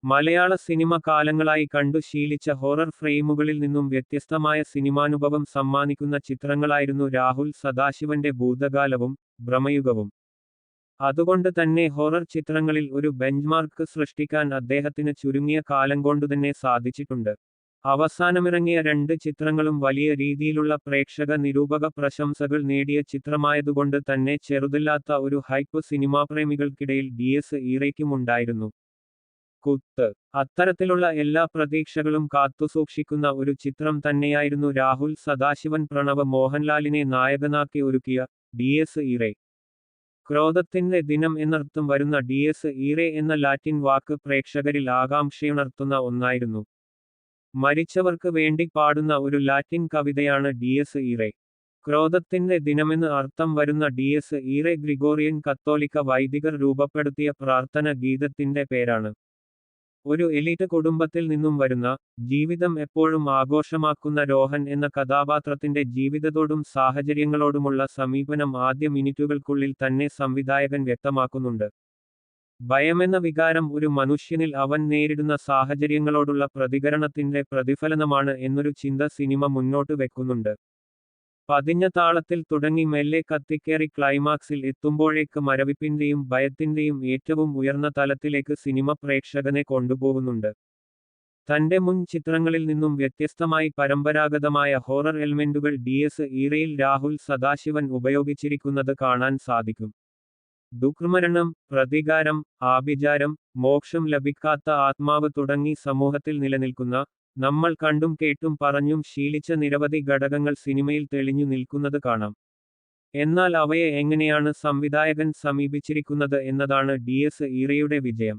മലയാള cinema കാലങ്ങളായി കണ്ടു ശീലിച്ച ഹൊറർ ഫ്രെയിമുകളിൽ നിന്നും വ്യത്യസ്തമായ സിനിമാനുഭവം സമ്മാനിക്കുന്ന ചിത്രങ്ങളായിരുന്നു രാഹുൽ സദാശിവന്റെ ഭൂതകാലവും ഭ്രമയുഗവും. അതുകൊണ്ട് തന്നെ ഹൊറർ ചിത്രങ്ങളിൽ ഒരു ബെഞ്ച്മാർക്ക് സൃഷ്ടിക്കാൻ അദ്ദേഹത്തിന് ചുരുങ്ങിയ കാലം കൊണ്ടുതന്നെ സാധിച്ചിട്ടുണ്ട്. അവസാനമിറങ്ങിയ രണ്ട് ചിത്രങ്ങളും വലിയ രീതിയിലുള്ള പ്രേക്ഷക നിരൂപക പ്രശംസകൾ നേടിയ ചിത്രമായതുകൊണ്ട് തന്നെ ചെറുതല്ലാത്ത ഒരു ഹൈപ്പ് സിനിമാപ്രേമികൾക്കിടയിൽ ഡിഎസ് ഈറയ്ക്കുമുണ്ടായിരുന്നു. കുത്ത്. അത്തരത്തിലുള്ള എല്ലാ പ്രതീക്ഷകളും കാത്തുസൂക്ഷിക്കുന്ന ഒരു ചിത്രം തന്നെയായിരുന്നു രാഹുൽ സദാശിവൻ പ്രണവ് മോഹൻലാലിനെ നായകനാക്കി ഒരുക്കിയ ഡിഎസ് ഈറെ. ക്രോധത്തിന്റെ ദിനം എന്നർത്ഥം വരുന്ന ഡിഎസ് ഈറെ എന്ന ലാറ്റിൻ വാക്ക് പ്രേക്ഷകരിൽ ആകാംക്ഷയുണർത്തുന്ന ഒന്നായിരുന്നു. മരിച്ചവർക്ക് വേണ്ടി പാടുന്ന ഒരു ലാറ്റിൻ കവിതയാണ് ഡിഎസ് ഈറെ. ക്രോധത്തിന്റെ ദിനമെന്ന് അർത്ഥം വരുന്ന ഡിഎസ് ഈറെ ഗ്രിഗോറിയൻ കത്തോലിക്ക വൈദികർ രൂപപ്പെടുത്തിയ പ്രാർത്ഥന ഗീതത്തിന്റെ പേരാണ്. ഒരു എലീറ്റ് കുടുംബത്തിൽ നിന്നും വരുന്ന, ജീവിതം എപ്പോഴും ആഘോഷമാക്കുന്ന രോഹൻ എന്ന കഥാപാത്രത്തിന്റെ ജീവിതത്തോടും സാഹചര്യങ്ങളോടുമുള്ള സമീപനം ആദ്യ മിനിറ്റുകൾക്കുള്ളിൽ തന്നെ സംവിധായകൻ വ്യക്തമാക്കുന്നുണ്ട്. ഭയമെന്ന വികാരം ഒരു മനുഷ്യനിൽ അവൻ നേരിടുന്ന സാഹചര്യങ്ങളോടുള്ള പ്രതികരണത്തിന്റെ പ്രതിഫലനമാണ് എന്നൊരു ചിന്ത സിനിമ മുന്നോട്ട് വെക്കുന്നുണ്ട്. പതിഞ്ഞ താളത്തിൽ തുടങ്ങി മെല്ലെ കത്തിക്കേറി ക്ലൈമാക്സിൽ എത്തുമ്പോഴേക്ക് മരവിപ്പിന്റെയും ഭയത്തിന്റെയും ഏറ്റവും ഉയർന്ന തലത്തിലേക്ക് സിനിമ പ്രേക്ഷകനെ കൊണ്ടുപോകുന്നുണ്ട്. തന്റെ മുൻ ചിത്രങ്ങളിൽ നിന്നും വ്യത്യസ്തമായി പരമ്പരാഗതമായ ഹൊറർ എലമെന്റുകൾ ഡിഎസ് ഈറയിൽ രാഹുൽ സദാശിവൻ ഉപയോഗിച്ചിരിക്കുന്നത് കാണാൻ സാധിക്കും. ദുഃഖമരണം, പ്രതികാരം, ആഭിചാരം, മോക്ഷം ലഭിക്കാത്ത ആത്മാവ് തുടങ്ങി സമൂഹത്തിൽ നിലനിൽക്കുന്ന, നമ്മൾ കണ്ടും കേട്ടും പറഞ്ഞും ശീലിച്ച നിരവധി ഘടകങ്ങൾ സിനിമയിൽ തെളിഞ്ഞു നിൽക്കുന്നത് കാണാം. എന്നാൽ അവയെ എങ്ങനെയാണ് സംവിധായകൻ സമീപിച്ചിരിക്കുന്നത് എന്നതാണ് ഡിഎസ് ഈറയുടെ വിജയം.